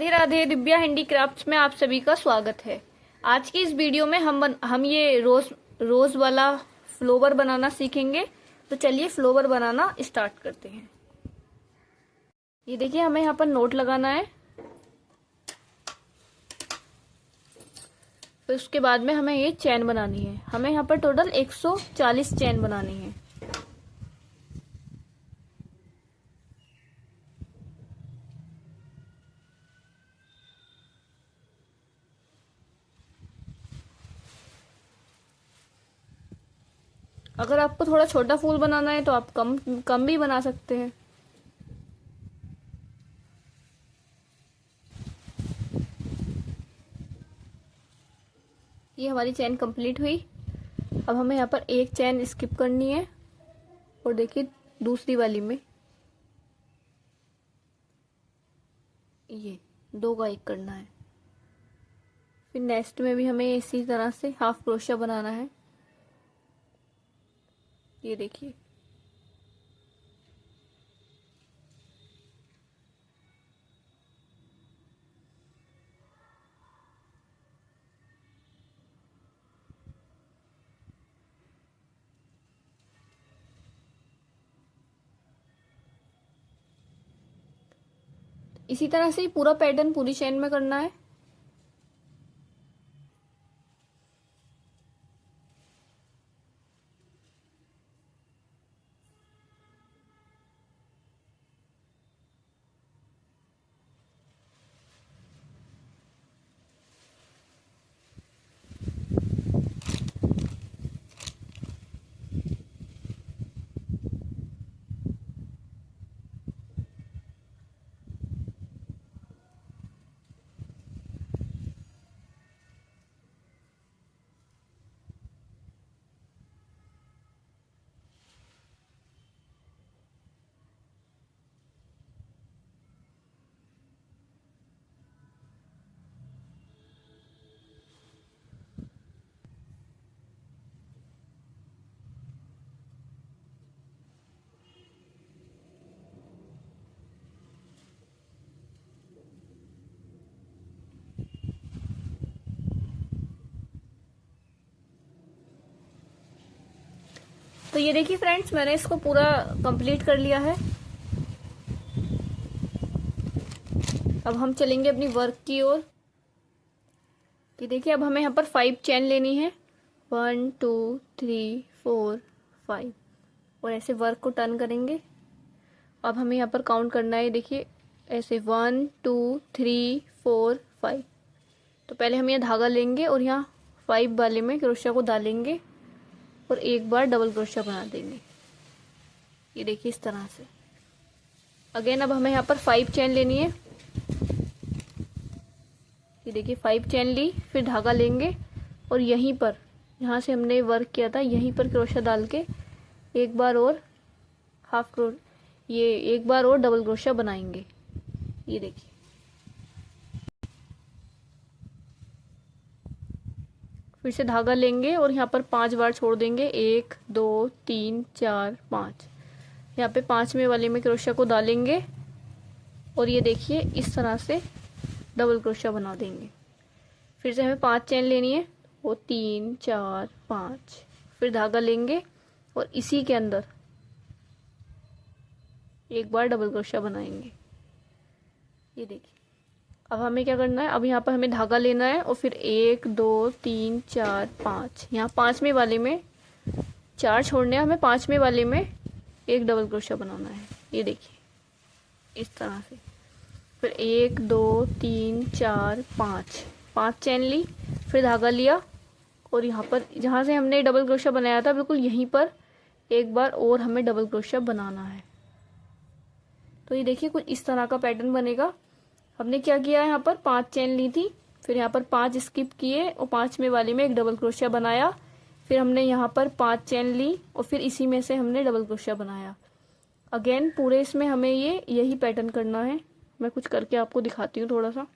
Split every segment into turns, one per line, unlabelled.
Radhe Radhe. Divya handicrafts में आप सभी का स्वागत है। आज की इस वीडियो में हम ये रोज वाला फ्लोवर बनाना सीखेंगे। तो चलिए फ्लोवर बनाना स्टार्ट करते हैं। ये देखिए, हमें यहाँ पर नोट लगाना है। फिर उसके बाद में हमें ये चैन बनानी है। हमें यहाँ पर टोटल 140 चैन बनानी है। अगर आपको थोड़ा छोटा फूल बनाना है तो आप कम कम भी बना सकते हैं। ये हमारी चैन कंप्लीट हुई। अब हमें यहाँ पर एक चैन स्किप करनी है और देखिए दूसरी वाली में ये 2 का 1 करना है। फिर नेक्स्ट में भी हमें इसी तरह से हाफ क्रोशिया बनाना है। ये देखिए, इसी तरह से पूरा पैटर्न पूरी चेन में करना है। तो ये देखिए फ्रेंड्स, मैंने इसको पूरा कंप्लीट कर लिया है। अब हम चलेंगे अपनी वर्क की ओर। ये देखिए, अब हमें यहाँ पर 5 चैन लेनी है। 1 2 3 4 5 और ऐसे वर्क को टर्न करेंगे। अब हमें यहाँ पर काउंट करना है। देखिए ऐसे 1 2 3 4 5। तो पहले हम ये धागा लेंगे और यहाँ 5 वाले में क्रोशिया को डालेंगे और एक बार डबल क्रोशिया बना देंगे। ये देखिए इस तरह से। अगेन अब हमें यहाँ पर 5 चैन लेनी है। ये देखिए 5 चैन ली, फिर धागा लेंगे और यहीं पर जहाँ से हमने वर्क किया था यहीं पर क्रोशिया डाल के एक बार और एक बार और डबल क्रोशिया बनाएंगे। ये देखिए, फिर से धागा लेंगे और यहाँ पर 5 बार छोड़ देंगे। 1 2 3 4 5। यहाँ पे 5वें वाले में क्रोशिया को डालेंगे और ये देखिए इस तरह से डबल क्रोशिया बना देंगे। फिर से हमें 5 चैन लेनी है। वो 3 4 5। फिर धागा लेंगे और इसी के अंदर एक बार डबल क्रोशिया बनाएंगे। ये देखिए, अब हमें क्या करना है, अब यहाँ पर हमें धागा लेना है और फिर 1 2 3 4 5। यहाँ 5वें वाले में 4 छोड़ने हैं हमें। 5वें वाले में एक डबल क्रोशिया बनाना है। ये देखिए इस तरह से। फिर 1 2 3 4 5। 5 चैन ली, फिर धागा लिया और यहाँ पर जहाँ से हमने डबल क्रोशिया बनाया था बिल्कुल यहीं पर एक बार और हमें डबल क्रोशिया बनाना है। तो ये देखिए कुछ इस तरह का पैटर्न बनेगा। हमने क्या किया है, यहाँ पर 5 चैन ली थी, फिर यहाँ पर 5 स्किप किए और 5वें वाले में एक डबल क्रोशिया बनाया। फिर हमने यहाँ पर 5 चैन ली और फिर इसी में से हमने डबल क्रोशिया बनाया। अगेन पूरे इसमें हमें यही पैटर्न करना है। मैं कुछ करके आपको दिखाती हूँ थोड़ा सा।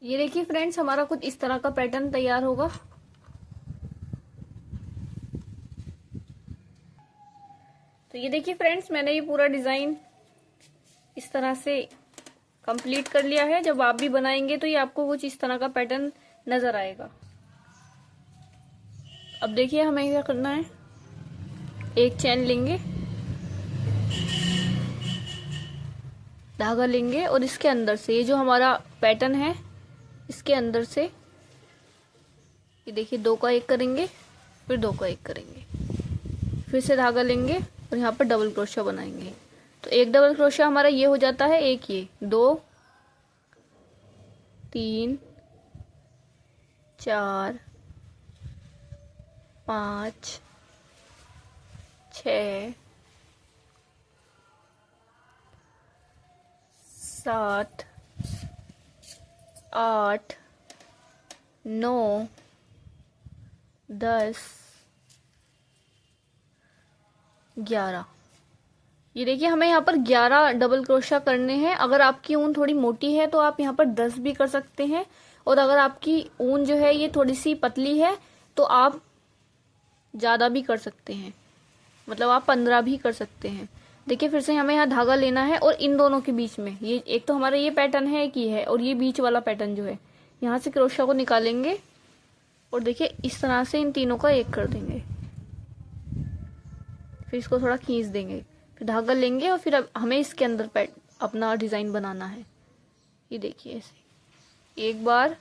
ये देखिए फ्रेंड्स, हमारा कुछ इस तरह का पैटर्न तैयार होगा। तो ये देखिए फ्रेंड्स, मैंने ये पूरा डिजाइन इस तरह से कंप्लीट कर लिया है। जब आप भी बनाएंगे तो ये आपको कुछ इस तरह का पैटर्न नजर आएगा। अब देखिए हमें क्या करना है, एक चेन लेंगे, धागा लेंगे और इसके अंदर से ये जो हमारा पैटर्न है इसके अंदर से ये देखिए 2 का 1 करेंगे, फिर 2 का 1 करेंगे, फिर से धागा लेंगे और यहाँ पर डबल क्रोशा बनाएंगे। तो एक डबल क्रोशा हमारा ये हो जाता है, एक ये 2 3 4 5 6 7 8 9 10 11। ये देखिए हमें यहाँ पर 11 डबल क्रोशा करने हैं। अगर आपकी ऊन थोड़ी मोटी है तो आप यहाँ पर 10 भी कर सकते हैं, और अगर आपकी ऊन जो है ये थोड़ी सी पतली है तो आप ज़्यादा भी कर सकते हैं, मतलब आप 15 भी कर सकते हैं। देखिए फिर से हमें यहाँ धागा लेना है और इन दोनों के बीच में ये एक तो हमारा ये पैटर्न है, एक ये है, और ये बीच वाला पैटर्न जो है यहाँ से क्रोशा को निकालेंगे और देखिए इस तरह से इन तीनों का एक कर देंगे, फिर इसको थोड़ा खींच देंगे, फिर धागा लेंगे और फिर अब हमें इसके अंदर अपना डिजाइन बनाना है। ये देखिए ऐसे 1 बार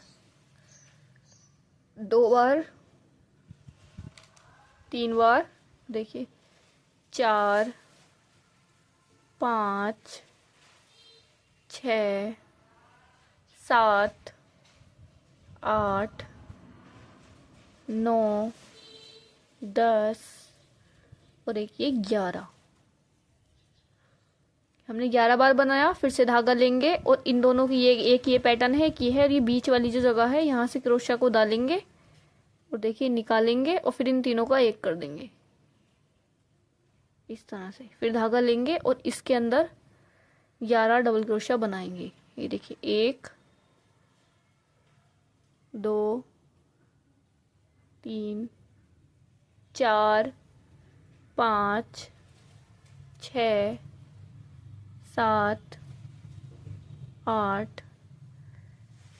2 बार 3 बार, देखिए 4 5 6 7 8 9 10 और एक ये 11। हमने 11 बार बनाया। फिर से धागा लेंगे और इन दोनों की ये एक ये पैटर्न है, एक ये है, और ये बीच वाली जो जगह है यहाँ से क्रोशा को डालेंगे और देखिए निकालेंगे और फिर इन तीनों का एक कर देंगे इस तरह से। फिर धागा लेंगे और इसके अंदर 11 डबल क्रोशा बनाएंगे। ये देखिए 1 2 3 4 5 6 7 8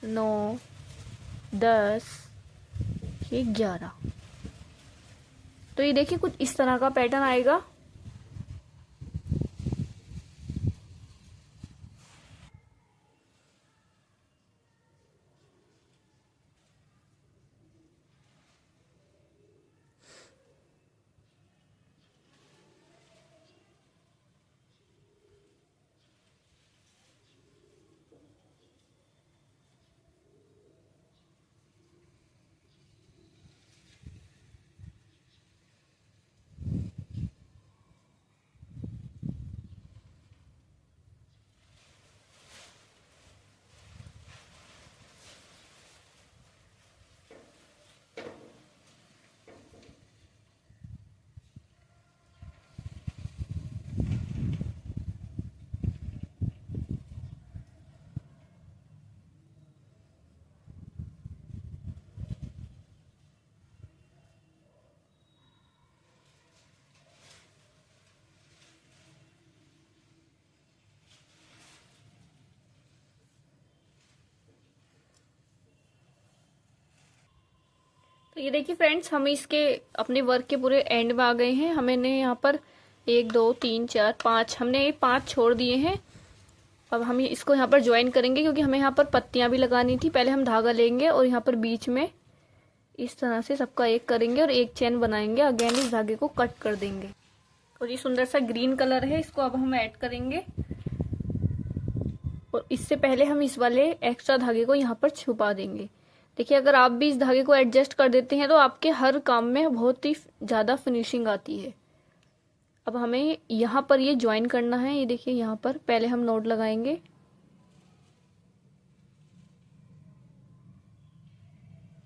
9 10 ये 11। तो ये देखिए कुछ इस तरह का पैटर्न आएगा। तो ये देखिए फ्रेंड्स, हम इसके अपने वर्क के पूरे एंड में आ गए हैं। हमने यहाँ पर 1 2 3 4 5 हमने 5 छोड़ दिए हैं। अब हम इसको यहाँ पर ज्वाइन करेंगे क्योंकि हमें यहाँ पर पत्तियां भी लगानी थी। पहले हम धागा लेंगे और यहाँ पर बीच में इस तरह से सबका एक करेंगे और एक चेन बनाएंगे। अगेन इस धागे को कट कर देंगे और ये सुंदर सा ग्रीन कलर है, इसको अब हम ऐड करेंगे। और इससे पहले हम इस वाले एक्स्ट्रा धागे को यहाँ पर छुपा देंगे। देखिए अगर आप भी इस धागे को एडजस्ट कर देते हैं तो आपके हर काम में बहुत ही ज़्यादा फिनिशिंग आती है। अब हमें यहाँ पर ये ज्वाइन करना है। ये देखिए यहाँ पर पहले हम नॉट लगाएंगे,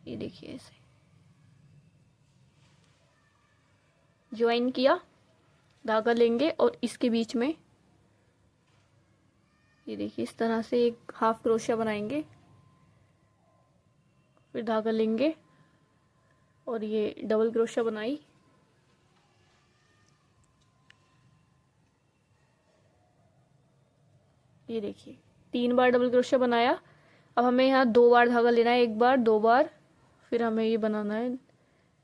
ये देखिए ऐसे ज्वाइन किया, धागा लेंगे और इसके बीच में ये देखिए इस तरह से एक हाफ क्रोशिया बनाएंगे फिर धागा लेंगे और ये डबल क्रोशिया बनाई, ये देखिए 3 बार डबल क्रोशिया बनाया। अब हमें यहाँ 2 बार धागा लेना है, 1 बार 2 बार, फिर हमें ये बनाना है,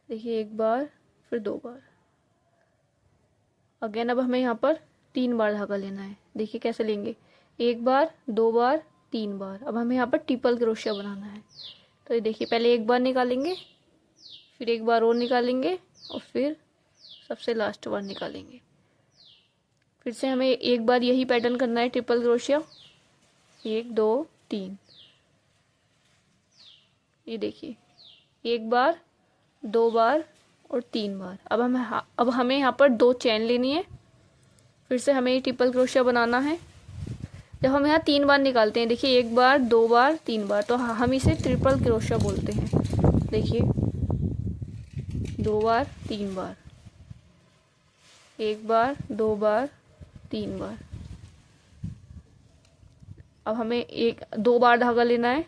देखिए 1 बार फिर 2 बार अगेन। अब हमें यहाँ पर 3 बार धागा लेना है, देखिए कैसे लेंगे, 1 बार 2 बार 3 बार। अब हमें यहाँ पर ट्रिपल क्रोशिया बनाना है, तो ये देखिए पहले 1 बार निकालेंगे, फिर 1 बार और निकालेंगे और फिर सबसे लास्ट बार निकालेंगे। फिर से हमें 1 बार यही पैटर्न करना है, ट्रिपल क्रोशिया, 1 2 3, ये देखिए 1 बार 2 बार और 3 बार। अब हमें यहाँ पर 2 चेन लेनी है, फिर से हमें ये ट्रिपल क्रोशिया बनाना है। जब हम यहाँ 3 बार निकालते हैं, देखिए 1 बार 2 बार 3 बार, तो हम इसे ट्रिपल क्रोशिया बोलते हैं। देखिए 2 बार 3 बार, 1 बार 2 बार 3 बार। अब हमें 2 बार धागा लेना है,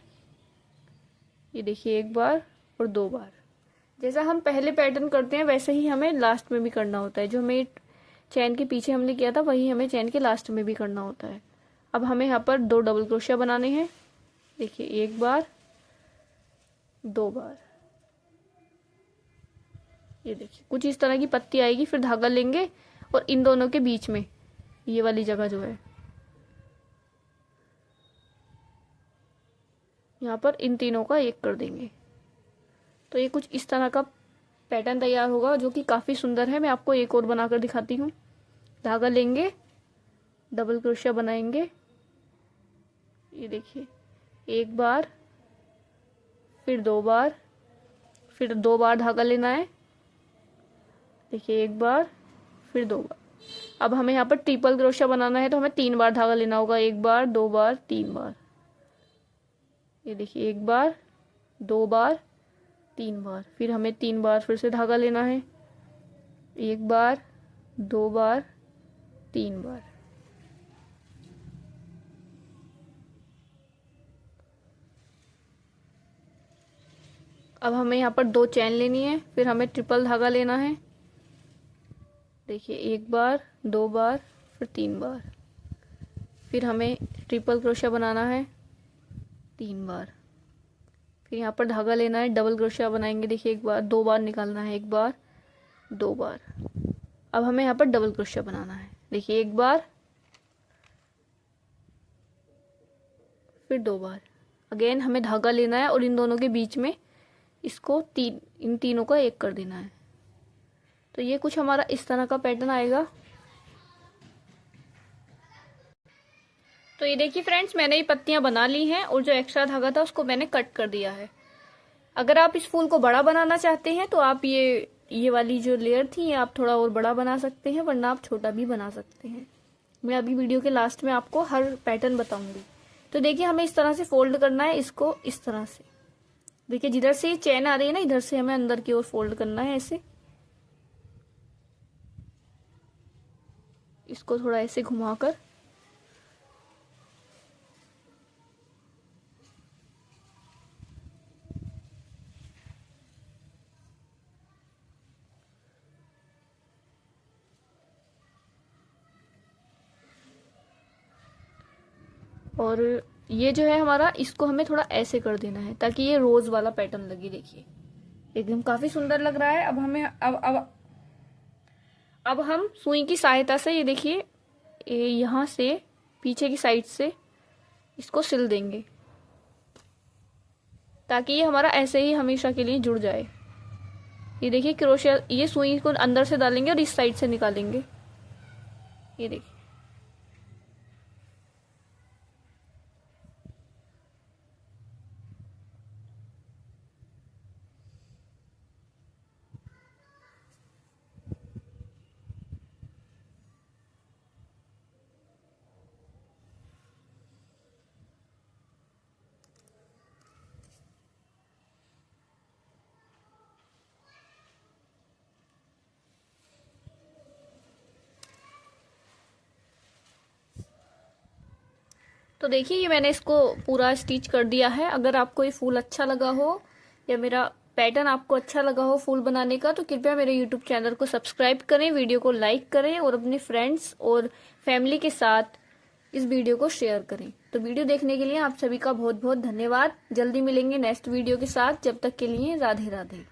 ये देखिए 1 बार और 2 बार। जैसा हम पहले पैटर्न करते हैं वैसे ही हमें लास्ट में भी करना होता है। जो हमें चैन के पीछे हमने किया था वही हमें चैन के लास्ट में भी करना होता है। अब हमें यहाँ पर 2 डबल क्रोशिया बनाने हैं, देखिए 1 बार 2 बार, ये देखिए कुछ इस तरह की पत्ती आएगी। फिर धागा लेंगे और इन दोनों के बीच में ये वाली जगह जो है यहाँ पर इन तीनों का एक कर देंगे, तो ये कुछ इस तरह का पैटर्न तैयार होगा जो कि काफ़ी सुंदर है। मैं आपको एक और बनाकर दिखाती हूँ। धागा लेंगे, डबल क्रोशिया बनाएंगे, ये देखिए 1 बार फिर 2 बार, फिर 2 बार धागा लेना है, देखिए 1 बार फिर 2 बार। अब हमें यहाँ पर ट्रिपल क्रोशिया बनाना है, तो हमें 3 बार धागा लेना होगा, 1 बार 2 बार 3 बार, ये देखिए 1 बार 2 बार 3 बार। फिर हमें 3 बार फिर से धागा लेना है, 1 बार 2 बार 3 बार। अब हमें यहाँ पर 2 चैन लेनी है, फिर हमें ट्रिपल धागा लेना है, देखिए 1 बार 2 बार फिर 3 बार। फिर हमें ट्रिपल क्रोशिया बनाना है 3 बार, फिर यहाँ पर धागा लेना है, डबल क्रोशिया बनाएंगे, देखिए 1 बार 2 बार निकालना है, 1 बार 2 बार। अब हमें यहाँ पर डबल क्रोशिया बनाना है, देखिए 1 बार फिर 2 बार। अगेन हमें धागा लेना है और इन दोनों के बीच में इसको इन तीनों का एक कर देना है। तो ये कुछ हमारा इस तरह का पैटर्न आएगा। तो ये देखिए फ्रेंड्स, मैंने ये पत्तियां बना ली हैं और जो एक्स्ट्रा धागा था उसको मैंने कट कर दिया है। अगर आप इस फूल को बड़ा बनाना चाहते हैं तो आप ये वाली जो लेयर थी ये आप थोड़ा और बड़ा बना सकते हैं, वरना आप छोटा भी बना सकते हैं। मैं अभी वीडियो के लास्ट में आपको हर पैटर्न बताऊंगी। तो देखिए हमें इस तरह से फोल्ड करना है, इसको इस तरह से, देखिए जिधर से ये चैन आ रही है ना, इधर से हमें अंदर की ओर फोल्ड करना है ऐसे। इसको थोड़ा ऐसे घुमाकर और ये जो है हमारा, इसको हमें थोड़ा ऐसे कर देना है ताकि ये रोज वाला पैटर्न लगे। देखिए एकदम काफी सुंदर लग रहा है। अब हमें अब हम सुई की सहायता से ये देखिए यहाँ से पीछे की साइड से इसको सिल देंगे ताकि ये हमारा ऐसे ही हमेशा के लिए जुड़ जाए। ये देखिए क्रोशिया, ये सुई को अंदर से डालेंगे और इस साइड से निकालेंगे, ये देखिए। तो देखिए ये मैंने इसको पूरा स्टिच कर दिया है। अगर आपको ये फूल अच्छा लगा हो या मेरा पैटर्न आपको अच्छा लगा हो फूल बनाने का, तो कृपया मेरे यूट्यूब चैनल को सब्सक्राइब करें, वीडियो को लाइक करें और अपने फ्रेंड्स और फैमिली के साथ इस वीडियो को शेयर करें। तो वीडियो देखने के लिए आप सभी का बहुत बहुत धन्यवाद। जल्दी मिलेंगे नेक्स्ट वीडियो के साथ, जब तक के लिए राधे राधे।